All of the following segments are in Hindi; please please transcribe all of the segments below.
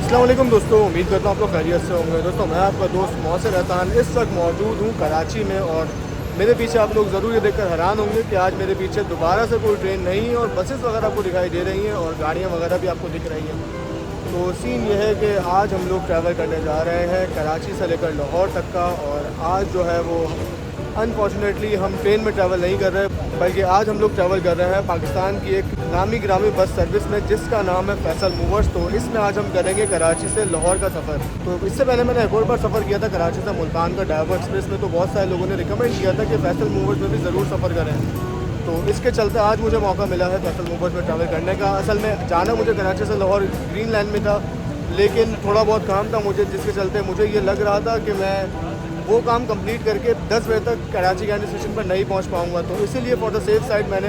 अस्सलाम वालेकुम दोस्तों, उम्मीद करता हूँ आप लोग खैरियत से होंगे। दोस्तों मैं आपका दोस्त मोहसिन रहसान इस वक्त मौजूद हूँ कराची में, और मेरे पीछे आप लोग ज़रूर ये देखकर हैरान होंगे कि आज मेरे पीछे दोबारा से कोई ट्रेन नहीं है और बसेस वगैरह आपको दिखाई दे रही हैं और गाड़ियाँ वगैरह भी आपको दिख रही हैं। तो सीन ये है कि आज हम लोग ट्रैवल करने जा रहे हैं कराची से लेकर लाहौर तक का, और आज जो है वो अनफॉर्चुनेटली हम ट्रेन में ट्रैवल नहीं कर रहे, बल्कि आज हम लोग ट्रैवल कर रहे हैं पाकिस्तान की एक नामी गिरामी बस सर्विस में जिसका नाम है फैसल मूवर्स। तो इसमें आज हम करेंगे कराची से लाहौर का सफ़र। तो इससे पहले मैंने एक और बार सफ़र किया था कराची से मुल्तान का डायवर एक्सप्रेस में, तो बहुत सारे लोगों ने रिकमेंड किया था कि फैसल मूवर्स में भी ज़रूर सफ़र करें। तो इसके चलते आज मुझे मौका मिला है फैसल मूवर्स में ट्रैवल करने का। असल में जाना मुझे कराची से लाहौर ग्रीन लाइन में था, लेकिन थोड़ा बहुत काम था मुझे, जिसके चलते मुझे ये लग रहा था कि मैं वो काम कंप्लीट करके 10 बजे तक कराची कैंट स्टेशन पर नहीं पहुंच पाऊंगा। तो इसीलिए फॉर द सेफ साइड मैंने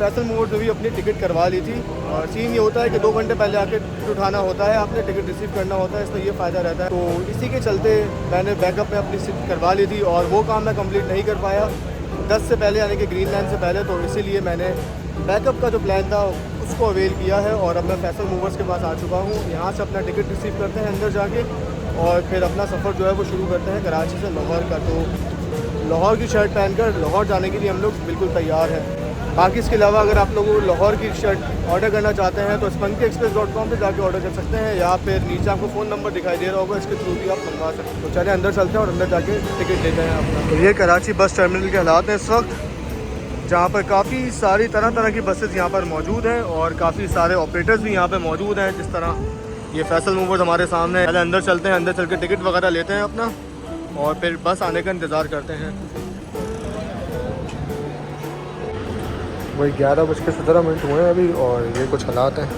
फैसल मूवर्स में भी अपनी टिकट करवा ली थी। और सीन ये होता है कि 2 घंटे पहले आके टिकट उठाना होता है, आपने टिकट रिसीव करना होता है, इसमें ये फ़ायदा रहता है। तो इसी के चलते मैंने बैकअप में अपनी सीट करवा ली थी और वो काम मैं कंप्लीट नहीं कर पाया 10 से पहले, यानी कि ग्रीन लाइन से पहले। तो इसीलिए मैंने बैकअप का जो प्लान था उसको अवेल किया है और अब मैं फैसल मूवर्स के पास आ चुका हूँ। यहाँ से अपना टिकट रिसीव करते हैं अंदर जाके और फिर अपना सफ़र जो है वो शुरू करते हैं कराची से लाहौर का। तो लाहौर की शर्ट पहनकर लाहौर जाने के लिए हम लोग बिल्कुल तैयार हैं। बाकी इसके अलावा अगर आप लोगों को लाहौर की शर्ट ऑर्डर करना चाहते हैं तो spunkyexpress.com पे जाके ऑर्डर कर सकते हैं, या फिर नीचे आपको फ़ोन नंबर दिखाई दे रहा होगा, इसके थ्रू भी आप मंगवा सकते हैं। तो चलिए अंदर चलते हैं और अंदर जाके टिकट लेते हैं अपना। तो ये कराची बस टर्मिनल के हालात हैं इस वक्त, जहाँ पर काफ़ी सारी तरह तरह की बसेस यहाँ पर मौजूद हैं और काफ़ी सारे ऑपरेटर्स भी यहाँ पर मौजूद हैं। जिस तरह ये फैसल मूवर्स हमारे सामने है। पहले अंदर चलते हैं, अंदर चल के टिकट वगैरह लेते हैं अपना और फिर बस आने का इंतज़ार करते हैं। वही 11:17 हुए हैं अभी, और ये कुछ हालात हैं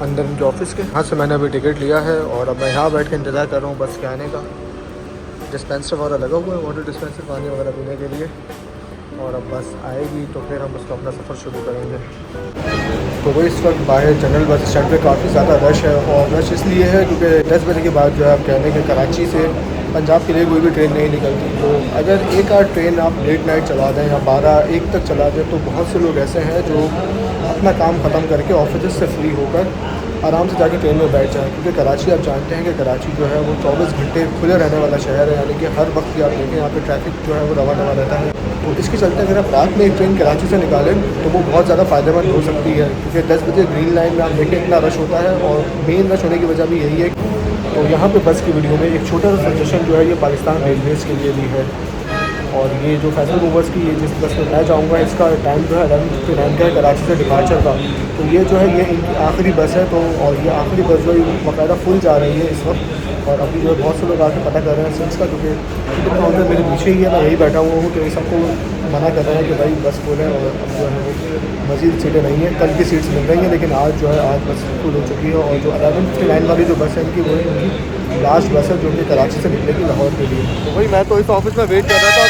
अंदर इनके ऑफिस के। यहाँ से मैंने अभी टिकट लिया है और अब मैं यहाँ बैठ के इंतज़ार कर रहा हूँ बस के आने का। डिस्पेंसर वगैरह लगा हुआ है, वाटर डिस्पेंसर पानी वगैरह पीने के लिए, और अब बस आएगी तो फिर हम उसका अपना सफ़र शुरू करेंगे। तो वो इस वक्त बाहर जनरल बस स्टैंड पे काफ़ी ज़्यादा रश है, और रश इसलिए है क्योंकि 10 बजे के बाद जो है आप कहने के कराची से पंजाब के लिए कोई भी ट्रेन नहीं निकलती। तो अगर एक आध ट्रेन आप लेट नाइट चला दें या 12-1 तक चला दें, तो बहुत से लोग ऐसे हैं जो अपना काम ख़त्म करके ऑफिस से फ्री होकर आराम से जाके ट्रेन में बैठ जाएँ। क्योंकि कराची आप जानते हैं कि कराची जो है वो 24 घंटे खुले रहने वाला शहर है, यानी कि हर वक्त की आप देखें यहाँ पे ट्रैफिक जो है वो रवा दवा रहता है। तो इसके चलते अगर आप रात में एक ट्रेन कराची से निकालें तो वो बहुत ज़्यादा फ़ायदेमंद हो सकती है, क्योंकि 10 बजे ग्रीन लाइन में आप देखें इतना रश होता है, और मेन रश होने की वजह भी यही है। तो यहाँ पे बस की वीडियो में एक छोटा सा सजेशन जो है ये पाकिस्तान रेलवेज़ के लिए भी है। और ये जो फैसल मूवर्स की ये जिस बस में मैं जाऊँगा इसका टाइम जो है 11:59 का है कराची से डिपार्चर का। तो ये जो है ये इनकी आखिरी बस है। तो और ये आखिरी बस जो है बाकायदा फुल जा रही है इस वक्त, और अभी जो है बहुत से लोग आके पता कर रहे हैं सीट्स का, क्योंकि टिकट काउंटर मेरे पीछे ही है, मैं यही बैठा हुआ हूँ। तो सबको मना कर रहे हैं कि भाई बस फुल है और अब जो है वो मज़ीद सीटें नहीं हैं। कल की सीट्स मिल रही हैं, लेकिन आज जो है आज बस फुल हो चुकी है। और जो 11:59 वाली जो बस है इनकी वो इनकी लास्ट बस है जो कि कराची से निकलेगी लाहौर के लिए। तो वही मैं तो इस ऑफिस में वेट कर रहा था और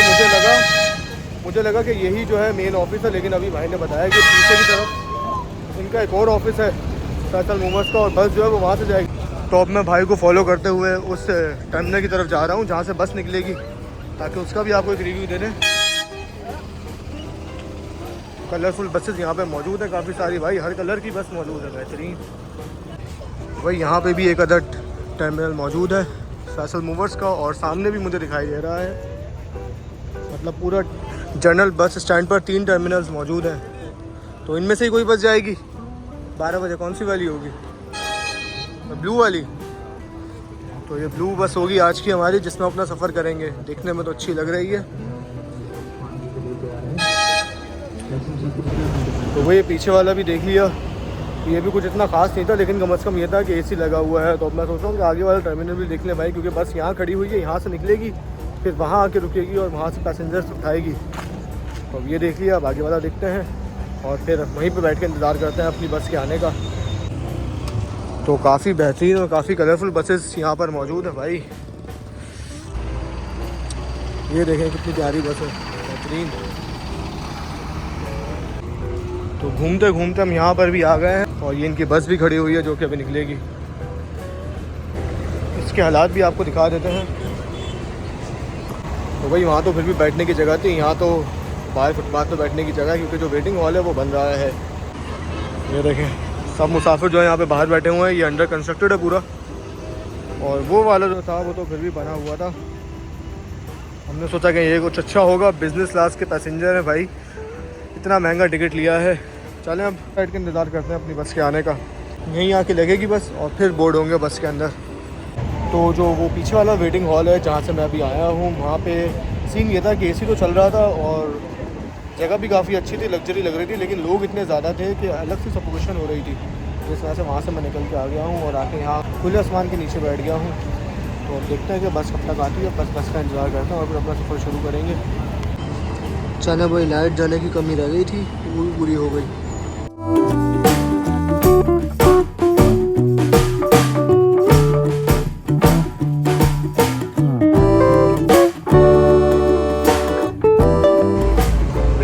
मुझे लगा कि यही जो है मेन ऑफिस है, लेकिन अभी भाई ने बताया कि पीछे की तरफ इनका एक और ऑफिस है फैसल मूवर्स का, और बस जो है वो वहाँ से जाएगी। तो अब मैं भाई को फॉलो करते हुए उस टर्मिनल की तरफ जा रहा हूँ जहाँ से बस निकलेगी, ताकि उसका भी आपको एक रिव्यू दे दें। कलरफुल बसेस यहाँ पे मौजूद है काफ़ी सारी, भाई हर कलर की बस मौजूद है, बेहतरीन। भाई यहाँ पे भी एक अदर टर्मिनल मौजूद है फैसल मूवर्स का, और सामने भी मुझे दिखाई दे रहा है, मतलब पूरा जनरल बस स्टैंड पर 3 टर्मिनल्स मौजूद हैं। तो इनमें से ही कोई बस जाएगी 12 बजे। कौन सी वाली होगी? ब्लू वाली। तो ये ब्लू बस होगी आज की हमारी, जिसमें अपना सफ़र करेंगे। देखने में तो अच्छी लग रही है। तो वो ये पीछे वाला भी देख लिया, ये भी कुछ इतना खास नहीं था, लेकिन कम से कम ये था कि एसी लगा हुआ है। तो अब मैं सोच रहा हूँ कि आगे वाला टर्मिनल भी देख लें भाई, क्योंकि बस यहाँ खड़ी हुई है, यहाँ से निकलेगी फिर वहाँ आके रुकेगी और वहाँ से पैसेंजर्स उठाएगी। तो अब ये देख लिया, अब आगे वाला देखते हैं और फिर वहीं पे बैठ के इंतज़ार करते हैं अपनी बस के आने का। तो काफ़ी बेहतरीन और काफ़ी कलरफुल बसेस यहाँ पर मौजूद है भाई। ये देखें कितनी प्यारी बस है, बेहतरीन। तो घूमते घूमते हम यहाँ पर भी आ गए हैं, और ये इनकी बस भी खड़ी हुई है जो कि अभी निकलेगी। इसके हालात भी आपको दिखा देते हैं। तो भाई वहाँ तो फिर भी बैठने की जगह थी, यहाँ तो बाहर फुटपाथ पे बैठने की जगह है, क्योंकि जो वेटिंग हॉल है वो बन रहा है। ये देखें सब मुसाफिर जो है यहाँ पे बाहर बैठे हुए हैं, ये अंडर कंस्ट्रक्टेड है पूरा। और वो वाला जो था वो तो फिर भी बना हुआ था। हमने सोचा कि ये कुछ अच्छा होगा, बिज़नेस क्लास के पैसेंजर हैं भाई, इतना महंगा टिकट लिया है। चलें अब फ्लाइट का इंतज़ार करते हैं अपनी बस के आने का। यहीं आके लगेगी बस और फिर बोर्ड होंगे बस के अंदर। तो जो वो पीछे वाला वेटिंग हॉल है जहाँ से मैं अभी आया हूँ, वहाँ पे सीन ये था कि एसी तो चल रहा था और जगह भी काफ़ी अच्छी थी, लग्जरी लग रही थी, लेकिन लोग इतने ज़्यादा थे कि अलग से सफोकेशन हो रही थी। तो इस वजह से वहाँ से मैं निकल के आ गया हूँ और आके यहाँ खुले आसमान के नीचे बैठ गया हूँ। तो अब देखते हैं कि बस कब तक आती है, बस का इंतज़ार करते हैं और फिर अपना सफ़र शुरू करेंगे। चलो भाई, लाइट जाने की कमी रह गई थी, वो भी पूरी हो गई।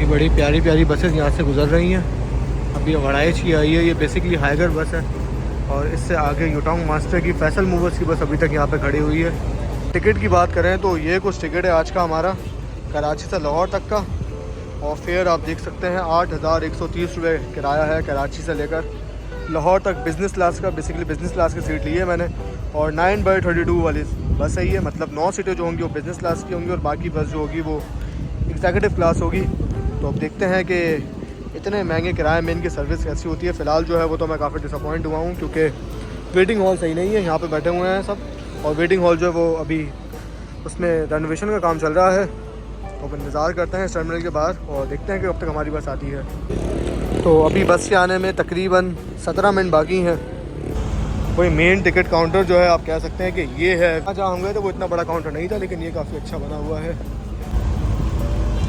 बड़ी प्यारी प्यारी बसेस यहाँ से गुजर रही हैं। अभी वड़ाइच की आई है, ये बेसिकली हाइगर बस है और इससे आगे यूटोंग मास्टर की फैसल मूवर्स की बस अभी तक यहाँ पे खड़ी हुई है। टिकट की बात करें तो ये कुछ टिकट है आज का हमारा कराची से लाहौर तक का, और फेयर आप देख सकते हैं 8,130 रुपये किराया है कराची से लेकर लाहौर तक। बिज़नेस क्लास का, बेसिकली बिज़नेस क्लास की सीट ली है मैंने, और 9/32 वाली बस है ये, मतलब 9 सीटें जो होंगी वो बिज़नेस क्लास की होंगी और बाकी बस जो होगी वो एग्जीक्यूटिव क्लास होगी। तो अब देखते हैं कि इतने महंगे किराए में इनकी सर्विस कैसी होती है। फ़िलहाल जो है वो तो मैं काफ़ी डिसअपॉइंट हुआ हूँ, क्योंकि वेटिंग हॉल सही नहीं है, यहाँ पे बैठे हुए हैं सब, और वेटिंग हॉल जो है वो अभी उसमें रेनोवेशन का काम चल रहा है। तो अब इंतज़ार करते हैं इस टर्मिनल के बाहर और देखते हैं कि कब तक हमारी बस आती है। तो अभी बस के आने में तकरीबन 17 मिनट बाकी हैं। कोई मेन टिकट काउंटर जो है आप कह सकते हैं कि ये है। जहाँ हम गए तो वो इतना बड़ा काउंटर नहीं था, लेकिन ये काफ़ी अच्छा बना हुआ है।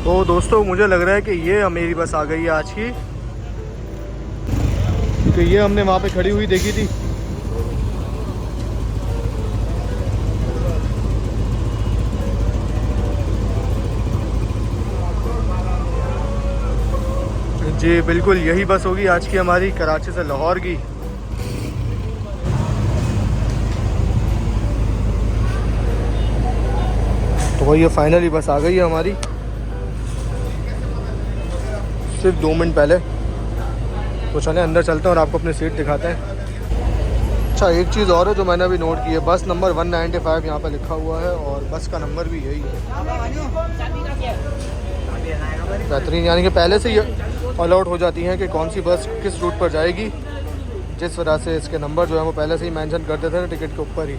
तो दोस्तों मुझे लग रहा है कि ये मेरी बस आ गई है आज की, क्योंकि ये हमने वहाँ पे खड़ी हुई देखी थी। जी बिल्कुल यही बस होगी आज की हमारी, कराची से लाहौर की। तो वही ये फाइनली बस आ गई है हमारी, सिर्फ 2 मिनट पहले। तो चलें अंदर चलते हैं और आपको अपनी सीट दिखाते हैं। अच्छा, एक चीज़ और है जो मैंने अभी नोट की है, बस नंबर 195 यहाँ पे लिखा हुआ है और बस का नंबर भी यही है। बेहतरीन, यानी कि पहले से ये अलॉट हो जाती हैं कि कौन सी बस किस रूट पर जाएगी, जिस वजह से इसके नंबर जो है वो पहले से ही मेंशन कर देते हैं टिकट के ऊपर ही।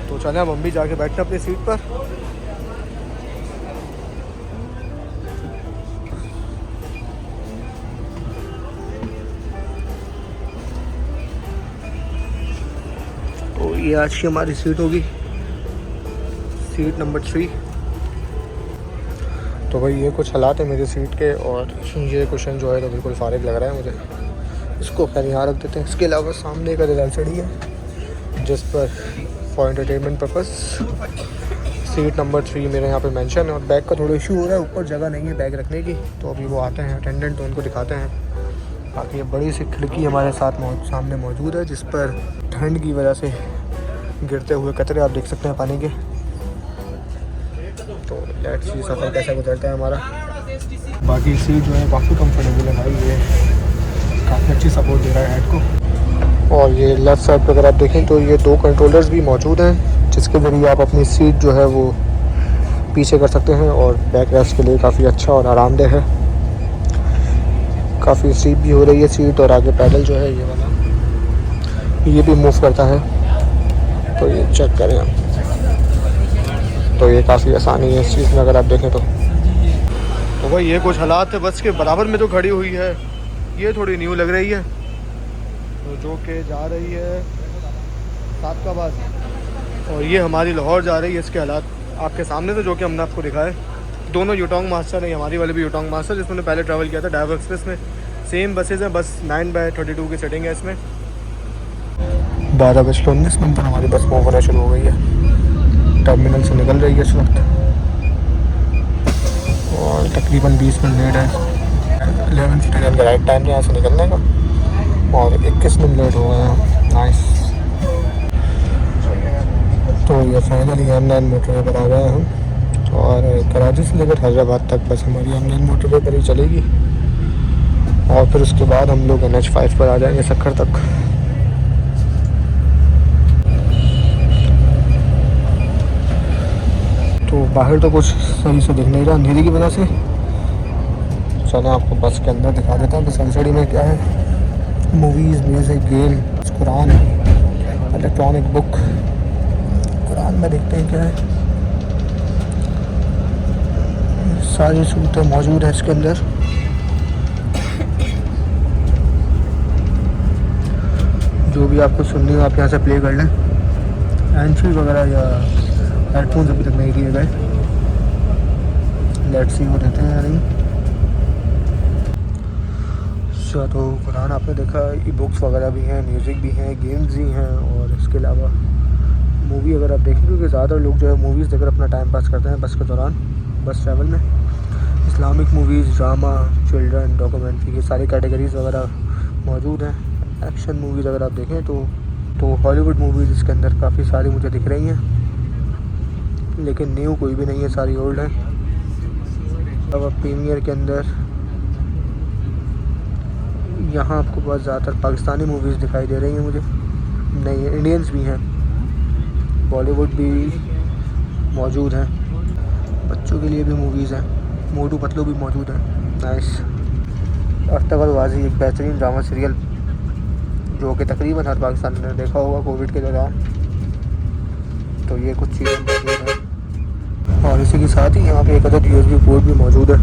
तो चलें अब हम भी जाके बैठते हैं अपनी सीट पर। तो ये आज की हमारी सीट होगी, सीट नंबर 3। तो भाई ये कुछ हालात है मेरी सीट के, और ये क्वेश्चन जो है तो बिल्कुल फारिग लग रहा है मुझे, इसको खैर यहाँ रख देते हैं। इसके अलावा सामने एक LCD है जिस पर for entertainment purpose seat number 3 मेरे यहाँ पे मेंशन है। और बैग का थोड़ा इशू हो रहा है, ऊपर जगह नहीं है बैग रखने की, तो अभी वो आते हैं अटेंडेंट तो उनको दिखाते हैं। बाकी ये बड़ी सी खिड़की हमारे साथ सामने मौजूद है, जिस पर ठंड की वजह से गिरते हुए कतरे आप देख सकते हैं पानी के। तो लेट्स सी सफ़र कैसा गुजरता है हमारा। बाकी सीट जो है काफ़ी कंफर्टेबल है भाई, ये काफ़ी अच्छी सपोर्ट दे रहा है हेड को। और ये लेफ़्ट साइड पर अगर आप देखें तो ये 2 कंट्रोलर्स भी मौजूद हैं, जिसके ज़रिए आप अपनी सीट जो है वो पीछे कर सकते हैं, और बैक रेस्ट के लिए काफ़ी अच्छा और आरामदेह है। काफ़ी स्टीप भी हो रही है सीट, और आगे पैडल जो है ये वाला ये भी मूव करता है, तो ये चेक करें आप। तो ये काफ़ी आसानी है इस चीज़ में अगर आप देखें तो भाई ये कुछ हालात है बस के बराबर में जो खड़ी हुई है, ये थोड़ी न्यू लग रही है, तो जो कि जा रही है सादकाबाद, और ये हमारी लाहौर जा रही है। इसके हालात आपके सामने थे जो कि हमने आपको दिखाए। दोनों यूटोंग मास्टर है, हमारी वाली भी यूटोंग मास्टर जिसमें पहले ट्रैवल किया था डाइवर एक्सप्रेस में। सेम बसेज हैं, बस 9/32 की सेटिंग है इसमें। 12:19 पर हमारी बस मूव होना शुरू हो गई है, टर्मिनल से निकल रही है इस वक्त, और तकरीबन 20 मिनट लेट है। 11:59 का राइट टाइम है यहाँ से निकलने का, और 21 मिनट लेट हो गए हैं। नाइस। तो ये फाइनली M9 मोटरवे पर आ गए हम, और कराची से लेकर हैदराबाद तक बस हमारी M9 मोटरवे पर ही चलेगी, और फिर उसके बाद हम लोग NH5 पर आ जाएंगे सक्खर तक। तो बाहर तो कुछ सही से दिख नहीं रहा अंधेरी की वजह से। चलो आपको बस के अंदर दिखा देता हूँ बस एलसीडी में क्या है। Movies, music, game, Quran, electronic book. Quran में देखते हैं क्या है। सारी सूरतें मौजूद है इसके अंदर। जो भी आपको सुननी हो आप यहाँ से प्ले कर लें। हैंडफ्री वगैरह या हेडफोन्स अभी तक नहीं दिए गए। लेट्स सी वो देते हैं या नहीं। अच्छा, तो कुरान आपने देखा, ई बुक्स वगैरह भी हैं, म्यूज़िक भी हैं, गेम्स भी हैं, और इसके अलावा मूवी अगर आप देखें, क्योंकि ज़्यादातर लोग जो है मूवीज़ देखकर अपना टाइम पास करते हैं बस के दौरान, बस ट्रैवल में। Islamic movies, drama, children, documentary, ये सारी कैटेगरीज़ वगैरह मौजूद हैं। एक्शन मूवीज़ अगर आप देखें तो हॉलीवुड मूवीज़ इसके अंदर काफ़ी सारी मुझे दिख रही हैं, लेकिन न्यू कोई भी नहीं है, सारी ओल्ड है। अब प्रीमियर के अंदर यहाँ आपको बहुत ज़्यादातर पाकिस्तानी मूवीज़ दिखाई दे रही हैं मुझे। नहीं, इंडियंस भी हैं, बॉलीवुड भी मौजूद हैं, बच्चों के लिए भी मूवीज़ हैं, मोटू पतलू भी मौजूद है। नाइस। अख्तरवाजी एक बेहतरीन ड्रामा सीरियल जो कि तकरीबन हर पाकिस्तान ने देखा होगा कोविड के दौरान। तो ये कुछ चीज़ें मौजूद हैं, और इसी के साथ ही यहाँ पे एक अदद USB पोर्ट भी मौजूद है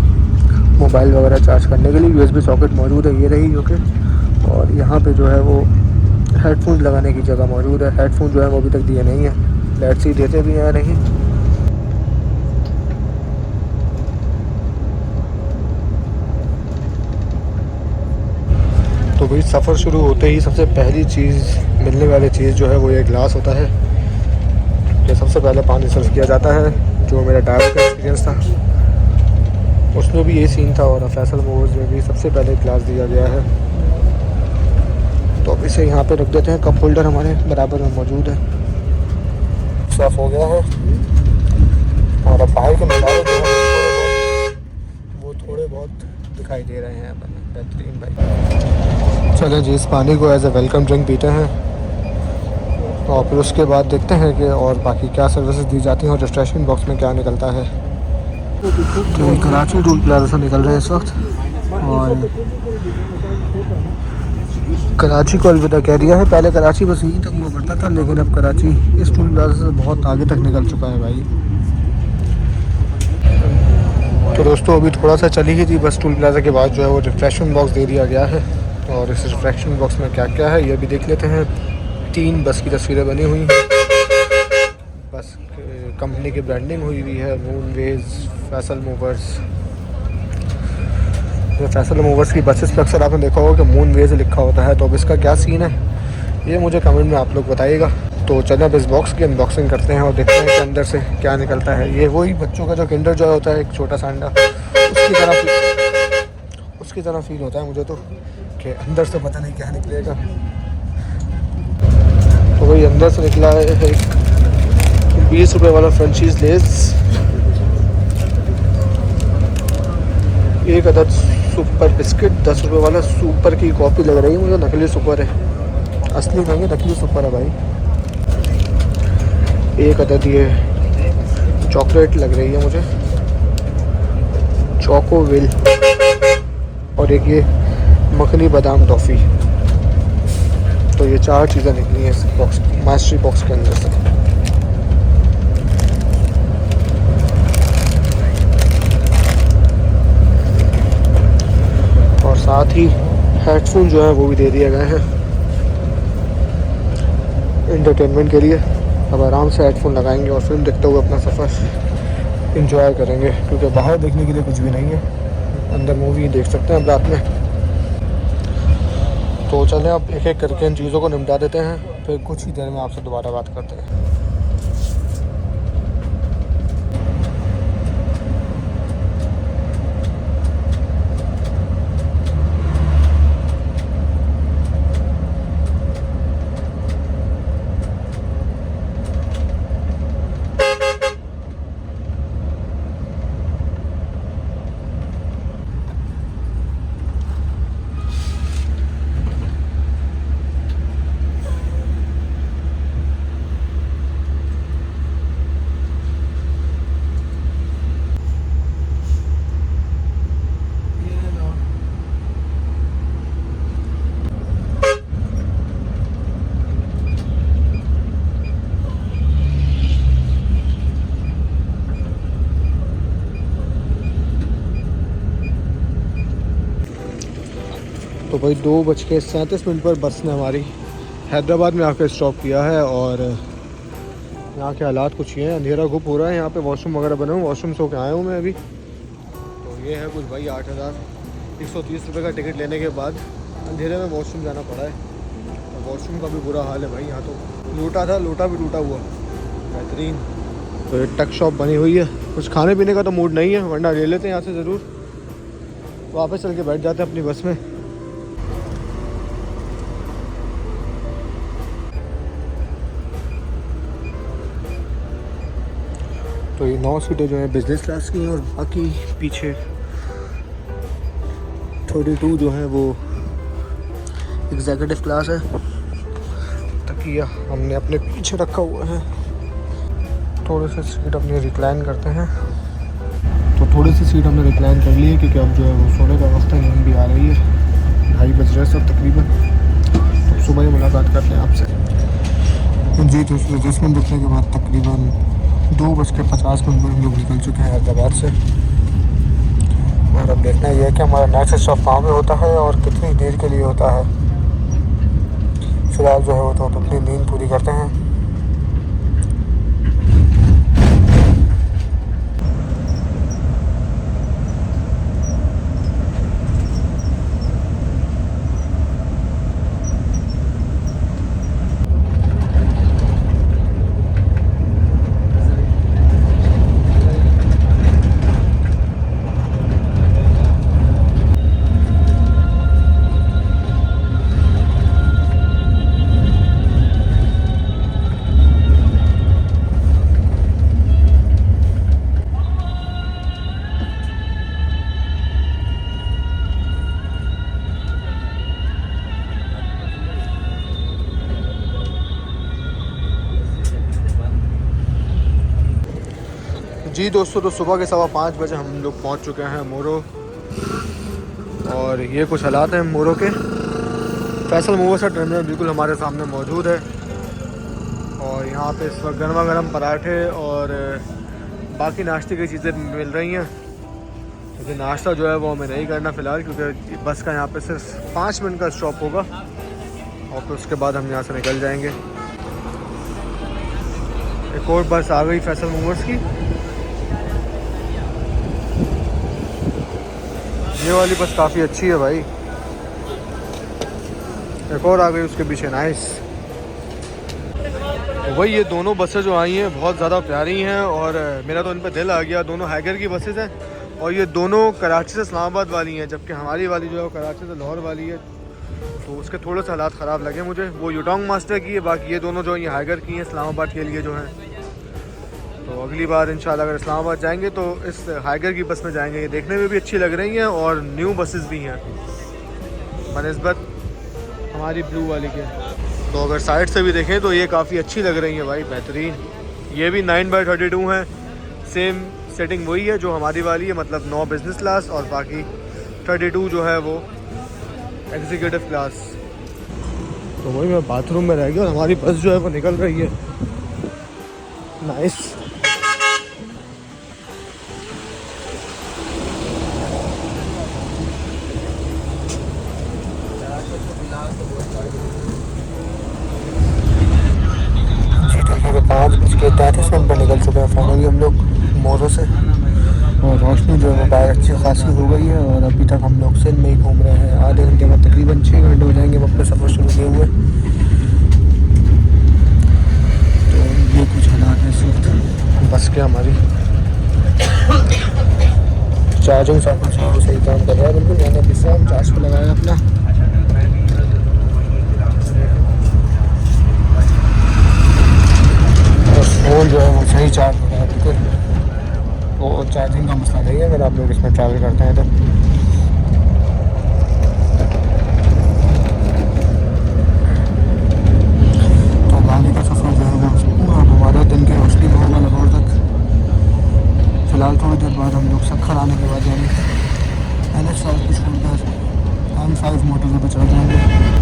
मोबाइल वगैरह चार्ज करने के लिए। USB सॉकेट मौजूद है, ये रही जो कि, और यहाँ पे जो है वो हेडफोन लगाने की जगह मौजूद है। हेडफोन जो है वो अभी तक दिए नहीं है, लेट्स सी देते भी हैं नहीं। तो भाई सफ़र शुरू होते ही सबसे पहली चीज़, मिलने वाली चीज़ जो है वो ये ग्लास होता है। ये सबसे पहले पानी सर्व किया जाता है, जो मेरा ड्राइवर का एक्सपीरियंस था उसमें भी यही सीन था, और फैसल मूवर्स में भी सबसे पहले ग्लास दिया गया है। तो अब इसे यहाँ पे रख देते हैं। कप होल्डर हमारे बराबर में मौजूद है, साफ़ हो गया है। और अब बाहर के नज़ारे जो है वो थोड़े बहुत दिखाई दे रहे हैं। बेहतरीन भाई। चलें जी, इस पानी को एज ए वेलकम ड्रिंक पीते हैं, और फिर उसके बाद देखते हैं कि और बाकी क्या सर्विसेज दी जाती हैं और रिफ्रेशमेंट बॉक्स में क्या निकलता है। तो कराची टूल प्लाजा से निकल रहे हैं इस वक्त, और कराची को अलविदा कह दिया है। पहले कराची बस यहीं तक हुआ करता था, लेकिन अब कराची इस टूल प्लाजा से बहुत आगे तक निकल चुका है भाई। तो दोस्तों अभी थोड़ा सा चली ही थी बस टूल प्लाजा के बाद जो है वो रिफ्रेशमेंट बॉक्स दे दिया गया है, और इस रिफ्रेशमेंट बॉक्स में क्या क्या है ये भी देख लेते हैं। 3 बस की तस्वीरें बनी हुई हैं, बस कंपनी की ब्रांडिंग हुई हुई है, मूनवेज, फैसल मूवर्स। जो फैसल मूवर्स की बसेस पर अक्सर आपने देखा होगा कि मूनवेज लिखा होता है, तो अब इसका क्या सीन है ये मुझे कमेंट में आप लोग बताइएगा। तो चलें अब इस बॉक्स की अनबॉक्सिंग करते हैं और देखते हैं कि अंदर से क्या निकलता है। ये वही बच्चों का जो किंडर जॉय होता है, एक छोटा सा अंडा, उसकी तरह फील होता है मुझे तो, कि अंदर से पता नहीं क्या निकलेगा। तो वही अंदर से निकला है एक 20 रुपये वाला फ्रेंचीज लेस, एक अदद सुपर बिस्किट, 10 रुपये वाला। सुपर की कॉपी लग रही है मुझे, नकली सुपर है, असली नहीं है, नकली सुपर है भाई। एक अदद ये चॉकलेट लग रही है मुझे, चोकोविल, और एक ये मखनी बादाम टॉफ़ी। तो ये 4 चीज़ें निकली हैं इस बॉक्स, मास्टरी बॉक्स के अंदर से। और साथ ही हेडफोन जो है वो भी दे दिए गए हैं एंटरटेनमेंट के लिए। अब आराम से हेडफोन लगाएंगे और फिल्म देखते हुए अपना सफ़र एंजॉय करेंगे, क्योंकि बाहर देखने के लिए कुछ भी नहीं है, अंदर मूवी देख सकते हैं अब रात में। तो चलें अब एक एक करके इन चीज़ों को निपटा देते हैं, फिर कुछ ही देर में आपसे दोबारा बात करते हैं। तो भाई 2:37 पर बस ने हमारी हैदराबाद में आकर स्टॉप किया है। और यहाँ के हालात कुछ ये हैं, अंधेरा गुप हो रहा है। यहाँ पे वॉशरूम वगैरह बने हुए, वॉशरूम से होकर आया हूँ मैं अभी। तो ये है कुछ भाई 8,130 रुपये का टिकट लेने के बाद अंधेरे में वॉशरूम जाना पड़ा है। और वॉशरूम का भी बुरा हाल है भाई। यहाँ तो लूटा था, लोटा भी टूटा हुआ, बेहतरीन। तो ये टक शॉप बनी हुई है। कुछ खाने पीने का तो मूड नहीं है, वरना ले लेते हैं यहाँ से ज़रूर। वापस चल के बैठ जाते हैं अपनी बस में। तो ये 9 सीटें जो हैं बिजनेस क्लास की हैं और बाकी पीछे 32 जो हैं वो एग्जीक्यूटिव क्लास है। तकिया हमने अपने पीछे रखा हुआ है। थोड़े से सीट अपने रिक्लाइन करते हैं। तो थोड़ी सी सीट हमने रिक्लाइन कर ली है क्योंकि अब जो है वो सोने का वक्त है, नींद भी आ रही है। 2:30 बज रहे सब तकरीबन। तो सुबह ही मुलाकात करते हैं आपसे जी। तो उसमें एडजस्टमेंट देखने के बाद तकरीबन 2:50 पर हम लोग निकल चुके हैं हैदराबाद से। और अब देखना यह है कि हमारा नेक्स्ट स्टॉप कहाँ पे होता है और कितनी देर के लिए होता है। फिलहाल जो है वो तो अपनी नींद पूरी करते हैं। जी दोस्तों, तो सुबह के 5:15 बजे हम लोग पहुंच चुके हैं मोरो। और ये कुछ हालात हैं मोरो के। फैसल मूवर्स का टर्मिनल बिल्कुल हमारे सामने मौजूद है। और यहाँ पे इस वक्त गर्मा गर्म पराठे और बाकी नाश्ते की चीज़ें मिल रही हैं। क्योंकि नाश्ता जो है वो हमें नहीं करना फ़िलहाल, क्योंकि बस का यहाँ पे सिर्फ 5 मिनट का स्टॉप होगा और फिर उसके बाद हम यहाँ से निकल जाएंगे। एक और बस आ गई फैसल मूवर्स की। ये वाली बस काफ़ी अच्छी है भाई। एक और आ गई उसके पीछे, नाइस। तो भाई ये दोनों बसें जो आई हैं बहुत ज़्यादा प्यारी हैं और मेरा तो इन पर दिल आ गया। दोनों हैगर की बसेस हैं और ये दोनों कराची से इस्लामाबाद वाली हैं, जबकि हमारी वाली जो है वो कराची से लाहौर वाली है। तो उसके थोड़े से हालात ख़राब लगे मुझे। वो यूटोंग मास्टर की है, बाकी ये दोनों जो ये हैगर की हैं इस्लामाबाद के लिए जो हैं। तो अगली बार इंशाल्लाह अगर इस्लामाबाद जाएंगे तो इस हाइगर की बस में जाएंगे। ये देखने में भी अच्छी लग रही हैं और न्यू बसेस भी हैं बनिस्बत हमारी ब्लू वाली के। तो अगर साइड से भी देखें तो ये काफ़ी अच्छी लग रही है भाई, बेहतरीन। ये भी 9/32 है। सेम सेटिंग वही है जो हमारी वाली है, मतलब 9 बिज़नेस क्लास और बाकी 32 जो है वो एग्जीक्यूटिव क्लास। तो वही मैं बाथरूम में रह गया और हमारी बस जो है वो निकल रही है। नाइस। जी देखिए 5:33 पर निकल चुके हैं फाइनली हम लोग मोरो से। और रोशनी जो है वो बाहर अच्छी खासी हो गई है और अभी तक हम लोग सिंध में ही घूम रहे हैं। आधे घंटे में तकरीबन 6 घंटे हो जाएंगे हम अपने सफ़र शुरू किए हुए। तो ये कुछ हालात है इस वक्त बस के हमारी। चार्जिंग सब सही काम कर रहा है बिल्कुल। मैंने अभी फ़ोन चार्ज पर लगाया अपना। फ़ोन जो है वो सही चार्ज हो रहा है बिल्कुल। तो चार्जिंग का मसला नहीं है अगर आप लोग इसमें ट्रैवल करते हैं तो। गाड़ी का सफ़र जो है वो हमारा दिन के रोशनी में होगा लाहौर तक। फ़िलहाल थोड़ी देर बाद हम लोग सखर आने के बाद यानी NH5 कुछ छोड़कर M5 मोटरवे पर चढ़ जाएंगे।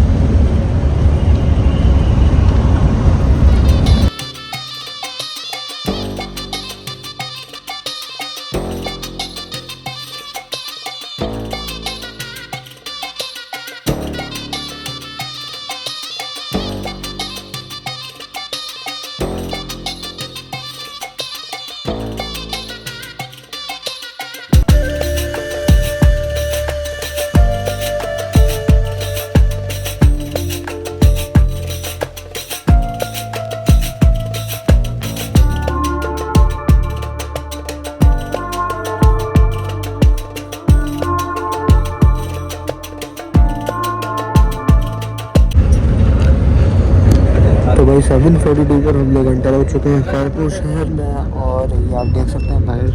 तो भाई 7:42 पर हम लोग एंटर हो चुके हैं खैरपुर शहर में। और ये आप देख सकते हैं बाहर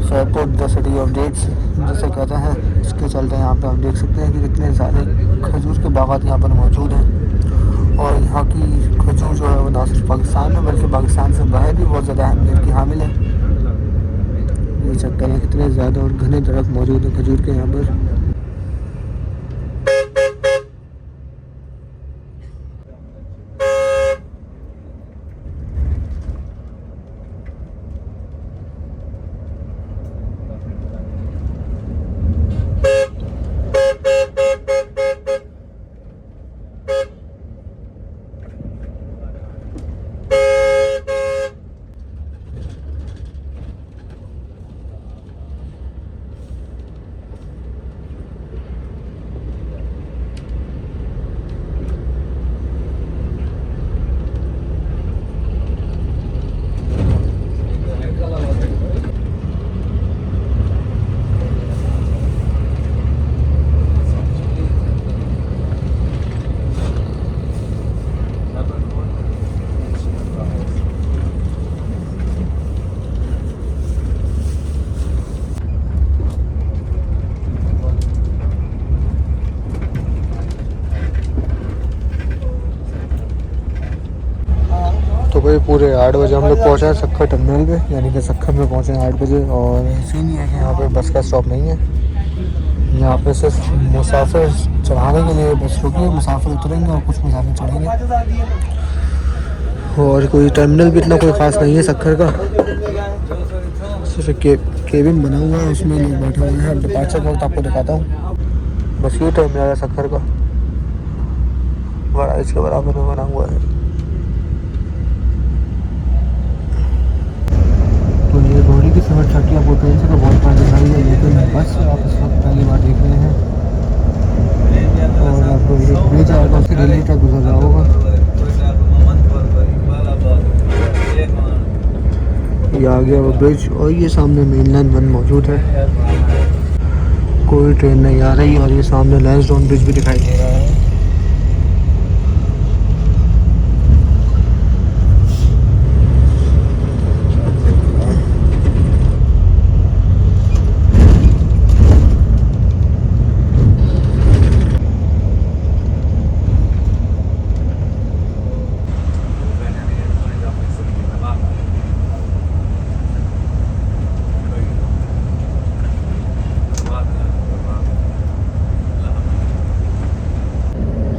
Khairpur the city of dates जिसे कहते हैं, इसके चलते यहाँ पे आप देख सकते हैं कि कितने ज़्यादा खजूर के बागात यहाँ पर मौजूद हैं। और यहाँ की खजूर जो है वो ना सिर्फ पाकिस्तान में बल्कि पाकिस्तान से बाहर भी बहुत ज़्यादा अहमियत की हामिल है। ये चेक करें कितने ज़्यादा और घने दरख्त मौजूद हैं खजूर के यहाँ पर। तो भाई पूरे 8 बजे हम लोग पहुँचे हैं सक्खर टर्मिनल पे, यानी कि सक्खर में पहुँचे हैं 8 बजे। और सीन ये है कि यहाँ पे बस का स्टॉप नहीं है, यहाँ पे सिर्फ मुसाफिर चढ़ाने के लिए बस रुकी है, मुसाफिर उतरेंगे और कुछ मुसाफिर चढ़ेंगे। और कोई टर्मिनल भी इतना कोई ख़ास नहीं है सक्खर का, सिर्फ केबिन बना हुआ है, उसमें लोग बैठे हुए हैं। डिपार्चर वक्त आपको दिखाता हूँ, बस ये टर्मिनल है सक्खर का, बड़ा इसके बराबर में बना हुआ है। तो ये रोहड़ी की सफ़र ट्रक की आपको ट्रेन से तो बहुत बार दिखाई है, लेकिन बस आप इस वक्त पहली बार देख रहे हैं। और आपको एक ब्रिज आएगा, उससे रेलवे ट्रैक गुजर रहा होगा। ये आ गया वो ब्रिज और ये सामने मेन लाइन 1 मौजूद है, कोई ट्रेन नहीं आ रही। और ये सामने लैंसडाउन ब्रिज भी दिखाई दे रहा है।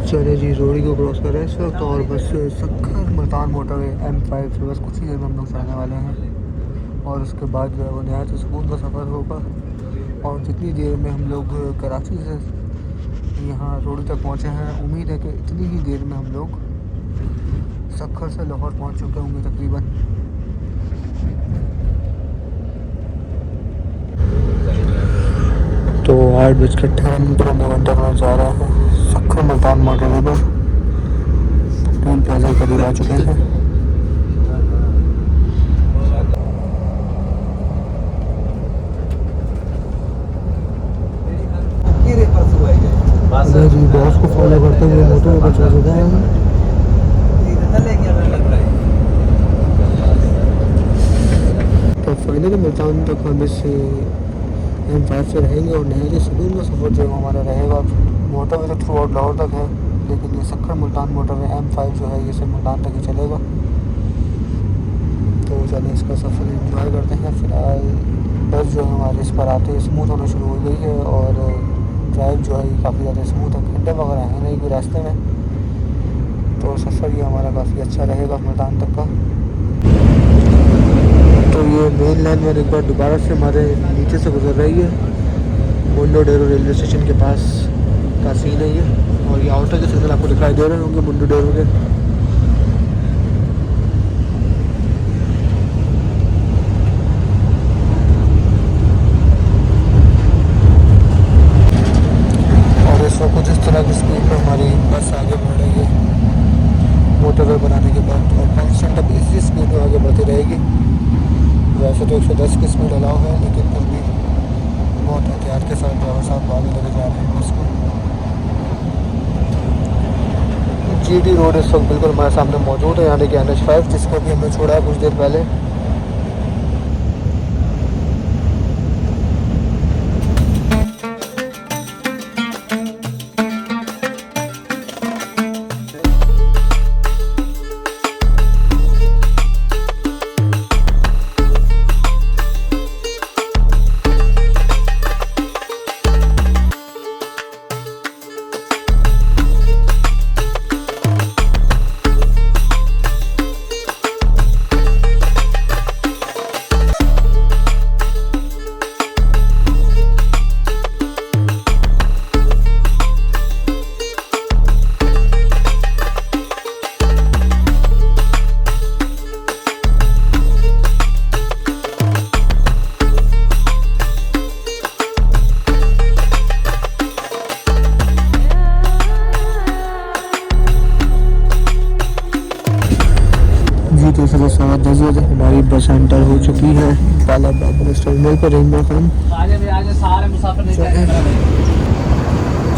चले जी रोड़ी को क्रॉस कर रहे हैं इस वक्त, और बस सक्खर मुल्तान मोटरवे M5 से बस कुछ ही देर में हम लोग चलने वाले हैं। और उसके बाद जो है वो नहायत सुकून का सफ़र होगा। और जितनी देर में हम लोग कराची से यहाँ रोड़ी तक पहुँचे हैं, उम्मीद है कि इतनी ही देर में हम लोग सक्खर से लाहौर पहुँच चुके होंगे तकरीबन। तो 8:58 में घंटा जा रहा है सक्खर मुल्तान मोटरवे पर, टोल प्लाजा करीब आ चुके हैं। जी बॉस को फॉलो करते हुए मोटरवे पर चल चुके हैं। तो फाइनली मुल्तान तक हम इस M5 से रहेंगे और नहरी सुकून का सफ़र जो हमारा रहेगा। मोटरवे तो थ्रू आउट लाहौर तक है, लेकिन ये सक्खर मुल्तान मोटरवे M5 जो है ये सिर्फ मुल्तान तक ही चलेगा। तो चलिए इसका सफ़र इंजॉय करते हैं। फ़िलहाल बस जो है हमारे इस पर आते ही स्मूथ होना शुरू हो गई है और ड्राइव जो है ये काफ़ी ज़्यादा स्मूथ है, खड्डे वगैरह हैं नहीं कोई रास्ते में। तो सफ़र ये हमारा काफ़ी अच्छा रहेगा मुल्तान तक का। तो ये मेन लाइन में एक बार दोबारा से हमारे नीचे से गुजर रही है, मुंडो डेरो रेलवे स्टेशन के पास का सीन है ये। और ये आउटर के सिग्नल आपको दिखाई दे रहे होंगे मुंडो डेरो के। और इस वक्त कुछ इस तरह की स्पीड पर हमारी बस आगे बढ़ रही है मोटरवे बनाने के बाद, और कॉन्स्टेंट अब इसी स्पीड में आगे बढ़ती रहेगी। वैसे तो 110 की स्पीड अलाउ है, लेकिन फिर भी बहुत एहतियात के साथ ड्राइवर साहब आगे लेके जा रहे हैं बस को। GT रोड इस वक्त बिल्कुल हमारे सामने मौजूद है। यहाँ देखिए NH5 जिसको भी हमने छोड़ा है कुछ देर पहले। जी तो सुबह 10 बजे हमारी बस एंटर हो चुकी है बालाबाग बस टर्मिनल पर रेनबो खान।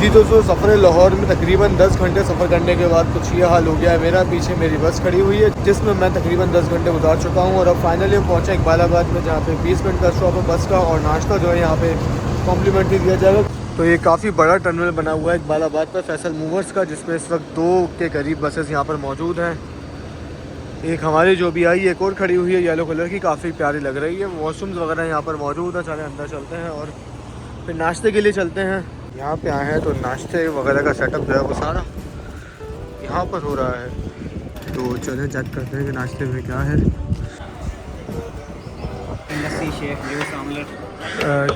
जी दोस्तों, सफ़र लाहौर में तकरीबन 10 घंटे सफ़र करने के बाद कुछ ये हाल हो गया है मेरा। पीछे मेरी बस खड़ी हुई है जिसमें मैं तकरीबन 10 घंटे गुजार चुका हूँ और अब फाइनली हम पहुँचे इकबालाबाद में, जहाँ पे 20 मिनट का स्टॉप है बस का और नाश्ता जो है यहाँ पे कॉम्प्लीमेंट्री दिया जाएगा। तो ये काफ़ी बड़ा टर्मिनल बना हुआ है इकबालाबाद पर फैसल मूवर्स का, जिसमें इस वक्त 2 के करीब बसेस यहाँ पर मौजूद हैं। एक हमारी जो भी आई एक और खड़ी हुई है येलो कलर की, काफ़ी प्यारी लग रही है। वॉशरूम्स वगैरह यहाँ पर मौजूद है। चले अंदर चलते हैं और फिर नाश्ते के लिए चलते हैं। यहाँ पे आए हैं तो नाश्ते वगैरह का सेटअप जो है वो सारा यहाँ पर हो रहा है। तो चलें चेक करते हैं कि नाश्ते में क्या है। लस्सी, शेक, जूस, ऑमलेट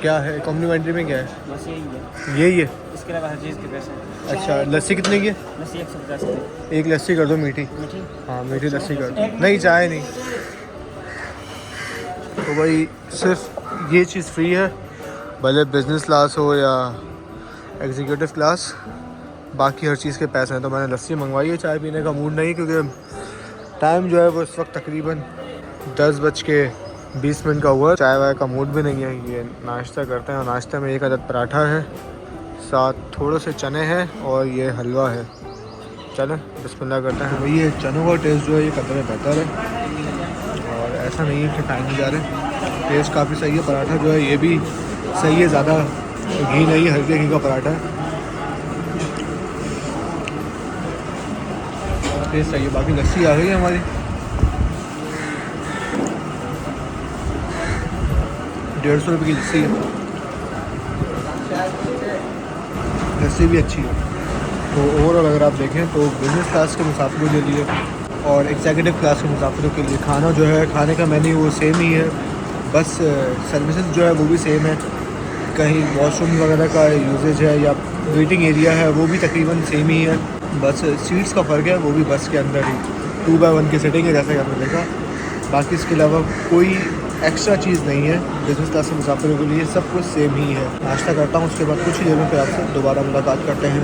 क्या है कॉम्प्लीमेंट्री में, क्या है? बस यही है। यही है। इसके अलावा हर चीज़ के पैसे। अच्छा, लस्सी कितने की है? लस्सी 150 की। एक लस्सी कर दो मीठी। मीठी? हाँ मीठी लस्सी कर दो। नहीं चाय नहीं। तो भाई सिर्फ ये चीज़ फ्री है, भले बिज़नेस क्लास हो या एग्जीक्यूटिव क्लास, बाकी हर चीज़ के पैसे हैं। तो मैंने लस्सी मंगवाई है, चाय पीने का मूड नहीं, क्योंकि टाइम जो है वो इस वक्त तकरीबन 10:20 का हुआ है। चाय वाय का मूड भी नहीं है। ये नाश्ता करते हैं और नाश्ते में 1 अदद पराठा है, साथ थोड़े से चने हैं और ये हलवा है। चलें बिस्मिल्लाह करते हैं। भाई ये चनों का टेस्ट जो है ये कतरे बेहतर है और ऐसा नहीं है कि खाए जा रहे। टेस्ट काफ़ी सही है। पराठा जो है ये भी सही है, ज़्यादा घी नहीं, हल्के घी का पराठा है, टेस्ट सही है। बाकी लस्सी आ गई है हमारी, 150 रुपये की लस्सी है। लस्सी भी अच्छी है। तो ओवरऑल अगर आप देखें तो बिज़नेस क्लास के मुसाफिरों के लिए और एग्जीक्यूटिव क्लास के मुसाफिरों के लिए खाना जो है, खाने का मेन्यू वो सेम ही है, बस सर्विसेज जो है वो भी सेम है। कहीं वॉशरूम वगैरह का यूजेज है या वेटिंग एरिया है वो भी तकरीबन सेम ही है, बस सीट्स का फ़र्क है, वो भी बस के अंदर ही 2x1 की सीटिंग है जैसा कि आपने देखा। बाकी इसके अलावा कोई एक्स्ट्रा चीज़ नहीं है। बिज़नेस क्लास के मुसाफिरों के लिए सब कुछ सेम ही है। नाश्ता करता हूँ, उसके बाद कुछ ही देर में फिर आपसे दोबारा मुलाकात करते हैं।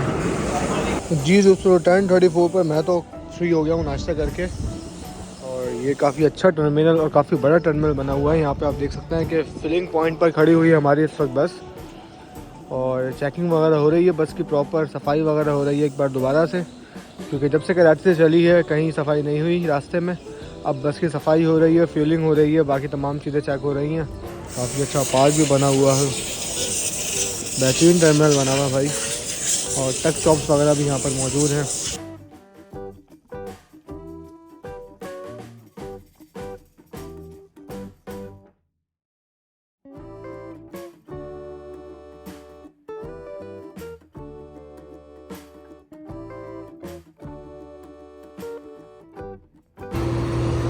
जी दोस्तों, 10:34 पर मैं तो फ्री हो गया हूँ नाश्ता करके। और ये काफ़ी अच्छा टर्मिनल और काफ़ी बड़ा टर्मिनल बना हुआ है। यहाँ पे आप देख सकते हैं कि फिलिंग पॉइंट पर खड़ी हुई है हमारी इस वक्त बस, और चेकिंग वगैरह हो रही है, बस की प्रॉपर सफाई वगैरह हो रही है एक बार दोबारा से, क्योंकि जब से कराची से चली है कहीं सफाई नहीं हुई रास्ते में। अब बस की सफाई हो रही है, फ्यूलिंग हो रही है, बाकी तमाम चीज़ें चेक हो रही हैं। काफ़ी अच्छा पार्क भी बना हुआ है, बेहतरीन टर्मिनल बना हुआ है भाई, और टक शॉप्स वगैरह भी यहाँ पर मौजूद हैं।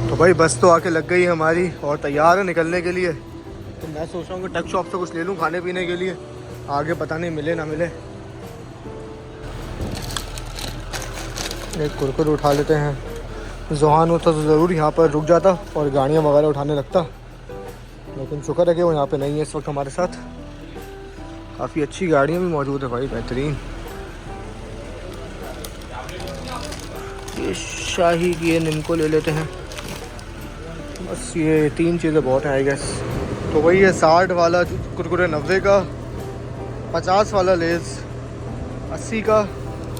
तो भाई बस तो आके लग गई है हमारी और तैयार है निकलने के लिए। तो मैं सोच रहा हूँ कि टक शॉप से कुछ ले लूँ खाने पीने के लिए, आगे पता नहीं मिले ना मिले। एक कुरकुरे उठा लेते हैं। जोहान होता तो ज़रूर यहाँ पर रुक जाता और गाड़ियाँ वगैरह उठाने लगता, लेकिन शुक्र है कि वो यहाँ पे नहीं है इस वक्त हमारे साथ। काफ़ी अच्छी गाड़ियाँ भी मौजूद है भाई, बेहतरीन। ये शाही की इनको ले लेते हैं, बस ये 3 चीज़ें बहुत हैं आई गेस। तो वही है 60 वाला कुरकुरे 90 का, 50 वाला लेज़ 80 का,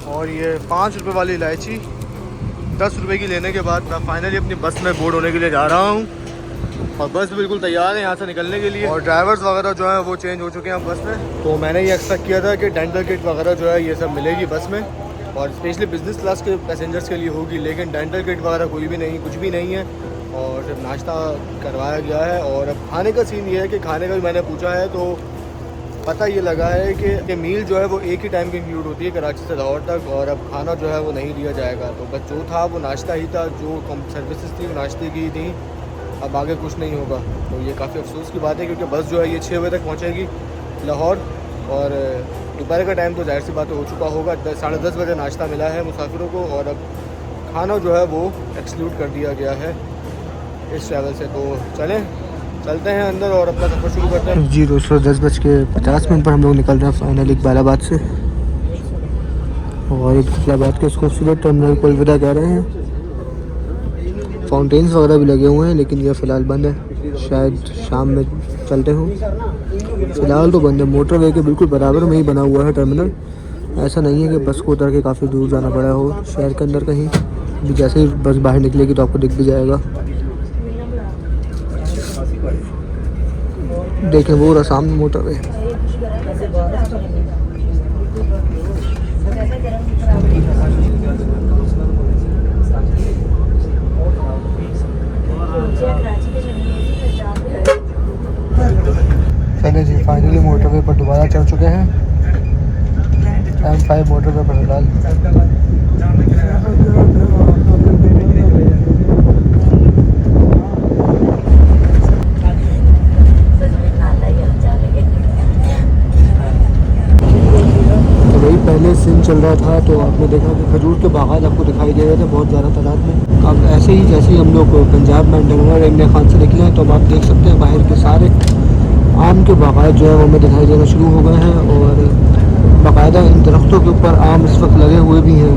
और ये 5 रुपये वाली इलायची 10 रुपये की लेने के बाद मैं फाइनली अपनी बस में बोर्ड होने के लिए जा रहा हूँ और बस बिल्कुल तैयार है यहाँ से निकलने के लिए। और ड्राइवर्स वगैरह जो है वो चेंज हो चुके हैं बस में। तो मैंने ये एक्सपेक्ट किया था कि डेंटल किट वगैरह जो है ये सब मिलेगी बस में और स्पेशली बिजनेस क्लास के पैसेंजर्स के लिए होगी, लेकिन डेंटल किट वगैरह कोई भी नहीं, कुछ भी नहीं है। और सिर्फ नाश्ता करवाया गया है। और अब खाने का सीन ये है कि खाने का भी मैंने पूछा है तो पता ये लगा है कि मील जो है वो एक ही टाइम की इंक्लूड होती है कराची से लाहौर तक, और अब खाना जो है वो नहीं दिया जाएगा। तो बस जो था वो नाश्ता ही था, जो कम सर्विसेज थी वो नाश्ते की थी, अब आगे कुछ नहीं होगा। तो ये काफ़ी अफसोस की बात है क्योंकि बस जो है ये 6 बजे तक पहुँचेगी लाहौर और दोपहर का टाइम तो जाहिर सी बात हो चुका होगा। 10:30 बजे नाश्ता मिला है मुसाफिरों को और अब खाना जो है वो एक्सक्लूड कर दिया गया है इस ट्रैवल से। तो चलते हैं अंदर और अपना सफ़र शुरू करते हैं। जी दोस्तों 10:50 पर हम लोग निकल रहे हैं फाइनली इकबालाबाद से और इकबालाबाद के खूबसूरत टर्मिनल को अलविदा कह रहे हैं। फाउंटेन्स वगैरह भी लगे हुए हैं लेकिन ये फ़िलहाल बंद है, शायद शाम में चलते हों। फ़िलहाल तो बंद है। मोटरवे के बिल्कुल बराबर में ही बना हुआ है टर्मिनल। ऐसा नहीं है कि बस को उतर के काफ़ी दूर जाना पड़ा हो शहर के अंदर कहीं भी। जैसे ही बस बाहर निकलेगी तो आपको दिख भी जाएगा। देखें वो रहा सामने मोटरवे। चलिए जी फाइनली मोटरवे पर दोबारा चढ़ चुके हैं। M5 मोटरवे पर फिलहाल। पहले सीन चल रहा था तो आपने देखा कि खजूर के बागात आपको दिखाई दे रहे थे बहुत ज़्यादा तादाद में। अब ऐसे ही जैसे ही हम लोग पंजाब में डंगर इमरान खान से निकले हैं तो अब आप देख सकते हैं बाहर के सारे आम के बागात जो है वो हमें दिखाई देना शुरू हो गए हैं और बाकायदा इन दरख्तों के ऊपर आम इस वक्त लगे हुए भी हैं।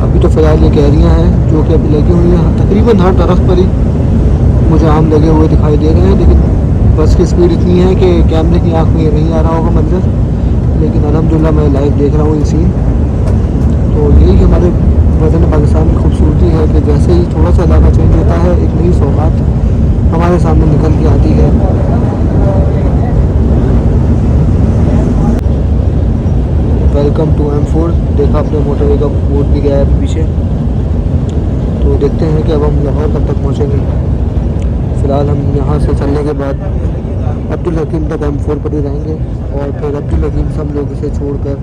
अभी तो फ़िलहाल ये कैरियाँ हैं जो कि अभी लगी हुई हैं। तकरीबन हर दरख्त पर ही मुझे आम लगे हुए दिखाई दे रहे हैं, लेकिन बस की स्पीड इतनी है कि कैमरे की आँख में ये नहीं आ रहा होगा मंजर, लेकिन अल्हम्दुलिल्लाह मैं लाइव देख रहा हूँ ये सीन। तो यही हमारे वतन पाकिस्तान की खूबसूरती है कि जैसे ही थोड़ा सा इलाका चेंज होता है एक नई सौगात हमारे सामने निकल के आती है। Welcome to M4। देखा अपने मोटरवे का बोर्ड भी गया है पीछे। तो देखते हैं कि अब हम लाहौर कब तक पहुँचेंगे। फ़िलहाल हम यहाँ से चलने के बाद अब्दुल हकीम तक M4 पर ही रहेंगे और फिर अब्दुल हकीम से हम लोग इसे छोड़कर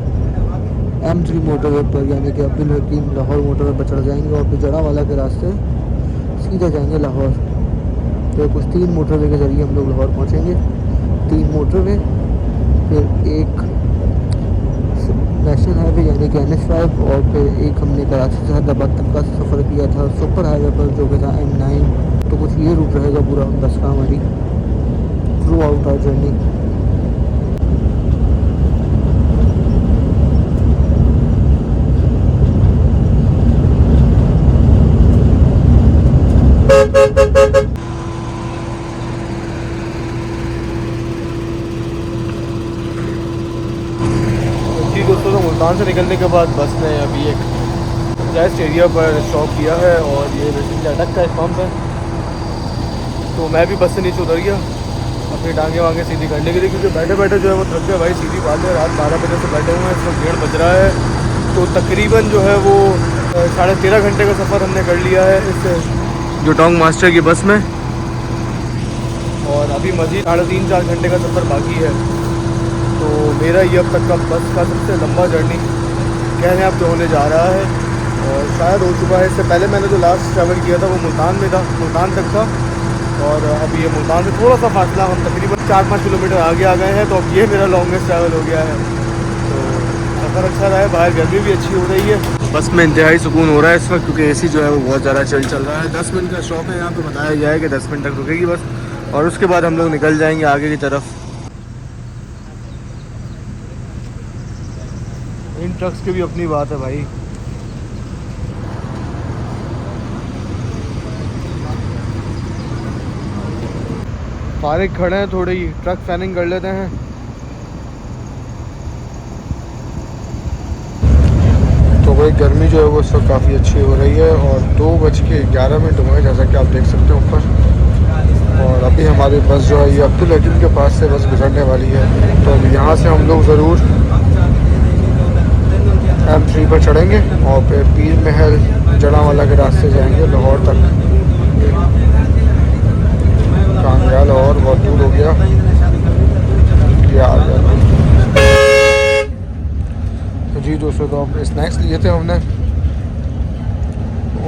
M3 मोटरवे पर यानी कि अब्दुल हकीम लाहौर मोटरवे पर चढ़ जाएंगे और फिर जड़ावाला के रास्ते सीधा जाएंगे लाहौर। तो कुछ 3 मोटरवे के ज़रिए हम लोग लाहौर पहुँचेंगे। 3 मोटरवे, फिर एक नेशनल हाईवे यानी कि NH5 और फिर एक हमने कराची से हैदराबाद तक का सफ़र किया था सुपर हाईवे पर जो कि था M9। तो कुछ ये रूट रहेगा पूरा बस का हमारी थ्रू आउट आवर जर्नी। जी दोस्तों तो मुल्तान से निकलने के बाद बस ने अभी एक रेस्ट एरिया पर स्टॉप किया है और ये बेसिकली अटक का एक पंप है। तो मैं भी बस से नीचे उतर गया अपनी टांगे वांगे सीधी करने के लिए क्योंकि बैठे बैठे जो है वो थक गया भाई। सीधी बात है, रात 12 बजे से बैठे हुए हैं, इस वक्त 1:30 बज रहा है। तो तकरीबन जो है वो 13.5 घंटे का सफ़र हमने कर लिया है इस जोटोंग मास्टर की बस में और अभी मज़ीद 3.5-4 घंटे का सफ़र बाकी है। तो मेरा ये अब तक का बस का सबसे लंबा जर्नी कहने आप जो होने जा रहा है और शायद हो चुका है। इससे पहले मैंने जो लास्ट ट्रैवल किया था वो मुल्तान में था, मुल्तान तक था और अभी ये मुल्तान से थोड़ा सा फासला, हम तकरीबन 4-5 किलोमीटर आगे आ गए हैं। तो अब ये मेरा लॉन्गेस्ट ट्रैवल हो गया है। तो सफ़र अच्छा रहा है, बाहर गर्मी भी अच्छी हो रही है। बस में इंतहाई सुकून हो रहा है इस वक्त क्योंकि AC जो है वो बहुत ज़्यादा चल रहा है। 10 मिनट का स्टॉप है यहाँ पे, बताया गया है कि 10 मिनट तक रुकेगी बस और उसके बाद हम लोग निकल जाएंगे आगे की तरफ। इन ट्रक्स की भी अपनी बात है भाई। फारिग खड़े हैं, थोड़ी ट्रक फैनिंग कर लेते हैं। तो भाई गर्मी जो है वो इस वक्त काफ़ी अच्छी हो रही है और 2:11 हुए जैसा कि आप देख सकते हैं ऊपर। और अभी हमारी बस जो है ये अब्दुल हकीम के पास से बस गुजरने वाली है। तो अब यहाँ से हम लोग ज़रूर M3 पर चढ़ेंगे और फिर पीर महल जड़ावाला के रास्ते जाएंगे लाहौर तक। कहाँ गया लाहौर, बहुत दूर हो गया। क्या आ गया जी दोस्तों। तो अब स्नैक्स लिए थे हमने,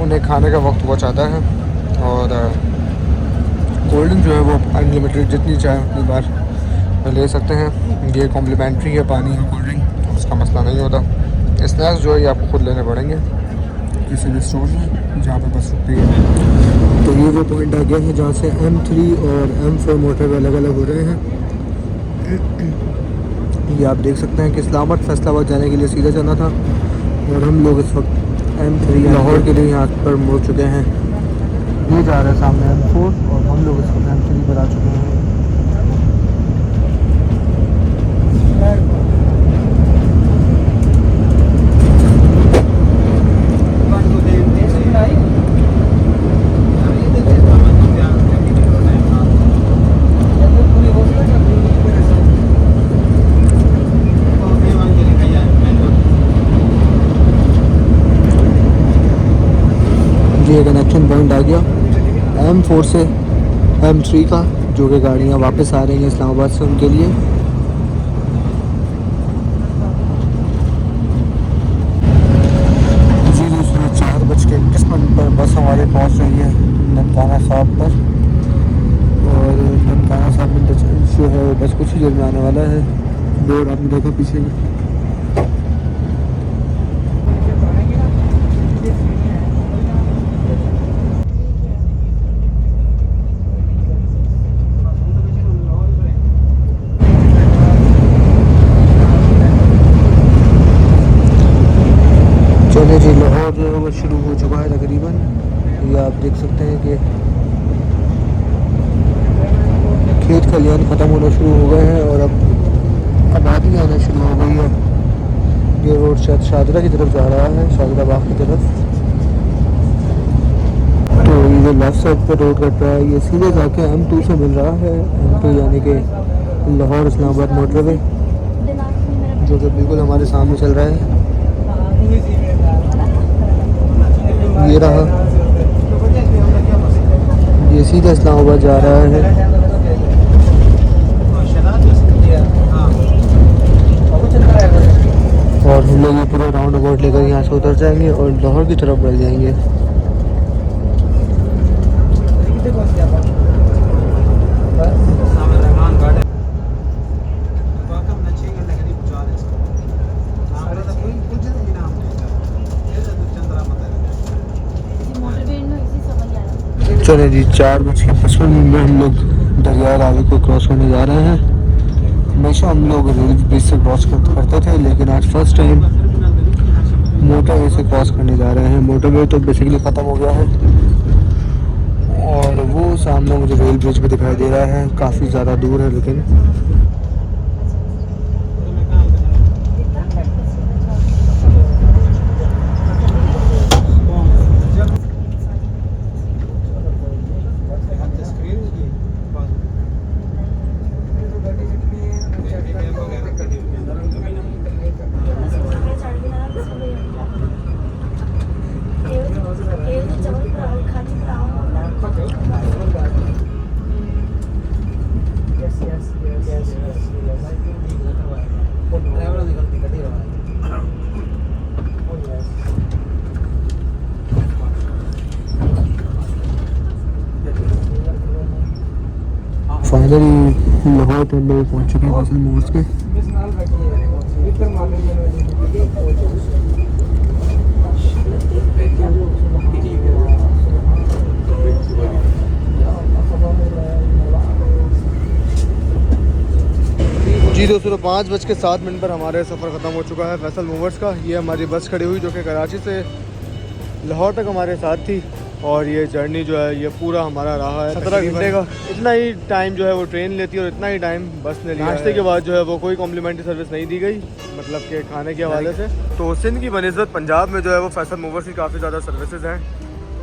उन्हें खाने का वक्त बहुत ज़्यादा है। और कोल्ड ड्रिंक जो है वो अनलिमिटेड जितनी चाहे उतनी बार ले सकते हैं। ये कॉम्प्लीमेंट्री है पानी और कोल्ड ड्रिंक, तो उसका मसला नहीं होता। स्नैक्स जो है ये आपको खुद लेने पड़ेंगे किसी भी स्टोर में जहाँ पे बस रुकती है। तो ये वो पॉइंट आ गया है जहाँ से M3 और M4 मोटरवे अलग अलग हो रहे हैं। ये आप देख सकते हैं कि इस्लामाबाद फैसलाबाद जाने के लिए सीधा जाना था और हम लोग इस वक्त M3 लाहौर के लिए यहाँ पर मुड़ चुके हैं। ये जा रहा है सामने M4 और हम लोग इस वक्त M3 पर आ चुके हैं। ये कनेक्शन पॉइंट आ गया M4 से M3 का, जो कि गाड़ियाँ वापस आ रही हैं इस्लामाबाद से उनके लिए। जी दोस्तों 4:21 पर बस हमारे पहुंच रही है ननकाना साहब पर। और ननकाना साहब में जो है वो बस कुछ ही देर में आने वाला है। बोर्ड आपने देखा पीछे में। चलिए जी लाहौर जो है वो शुरू हो चुका है तकरीबन। ये आप देख सकते हैं कि खेत खलियान ख़त्म होना शुरू हो गए हैं और अब आबादी आना शुरू हो गई है। ये रोड शायद शादरा की तरफ जा रहा है, शादरा बाग की तरफ। तो ये जो लेफ्ट साइड पर रोड कट रहा है ये सीधे जाके M2 से मिल रहा है। M2 यानी कि लाहौर इस्लामाबाद मोटरवे, जो कि बिल्कुल हमारे सामने चल रहा है। ये रहा, ये सीधा इस्लामाबाद जा रहा है। और हम लोग ये पूरा राउंड अबाउट लेकर यहाँ से उतर जाएंगे और लाहौर की तरफ बढ़ जाएंगे। चले जी 4:55 में हम लोग दरिया रावी को क्रॉस करने जा रहे हैं। हमेशा हम लोग रेलवे ब्रिज से क्रॉस करते थे, लेकिन आज फर्स्ट टाइम मोटरवे से क्रॉस करने जा रहे हैं। मोटरवे तो बेसिकली ख़त्म हो गया है और वो सामने मुझे रेल ब्रिज भी दिखाई दे रहा है, काफ़ी ज़्यादा दूर है लेकिन। फाइनली लाहौर पर लोग पहुँच चुके हैं फैसल मोर्स के। जी दोस्तों 5:07 पर हमारे सफ़र ख़त्म हो चुका है फैसल मूवर्स का। ये हमारी बस खड़ी हुई जो कि कराची से लाहौर तक हमारे साथ थी। और ये जर्नी जो है ये पूरा हमारा रहा है 17 घंटे का। इतना ही टाइम जो है वो ट्रेन लेती है और इतना ही टाइम बस ने लिया। नाश्ते के बाद जो है वो कोई कॉम्प्लीमेंट्री सर्विस नहीं दी गई, मतलब कि खाने के हवाले से। तो सिंध की बनिस्बत पंजाब में जो है वो फैसल मूवर्स की काफ़ी ज़्यादा सर्विसेज हैं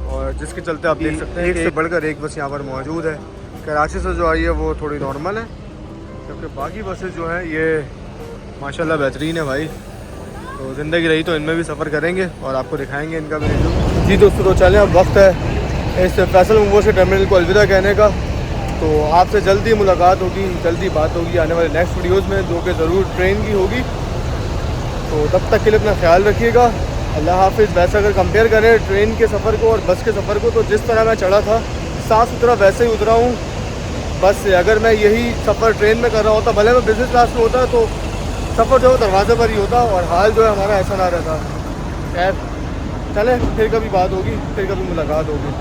और जिसके चलते आप देख सकते हैं एक से बढ़कर एक बस यहाँ पर मौजूद है। कराची से जो आई है वो थोड़ी नॉर्मल है, जबकि बाकी बसेस जो हैं ये माशाल्लाह बेहतरीन है भाई। तो ज़िंदगी रही तो इनमें भी सफ़र करेंगे और आपको दिखाएंगे इनका भी रिव्यू। जी दोस्तों, तो चलें अब वक्त है इस फैसल मूवर्स के टर्मिनल को अलविदा कहने का। तो आपसे जल्दी मुलाकात होगी, जल्दी बात होगी आने वाले नेक्स्ट वीडियोज़ में, जो कि ज़रूर ट्रेन की होगी। तो तब तक के लिए अपना ख्याल रखिएगा। अल्लाह हाफिज़। वैसे अगर कंपेयर करें ट्रेन के सफ़र को और बस के सफ़र को, तो जिस तरह मैं चढ़ा था साफ़ सुथरा वैसे ही उतरा हूँ बस से। अगर मैं यही सफ़र ट्रेन में कर रहा होता, भले मैं बिज़नेस क्लास में होता, तो सफ़र जो है दरवाजे पर ही होता और हाल जो है हमारा ऐसा ना रहता। खैर चलें, फिर कभी बात होगी, फिर कभी मुलाकात होगी।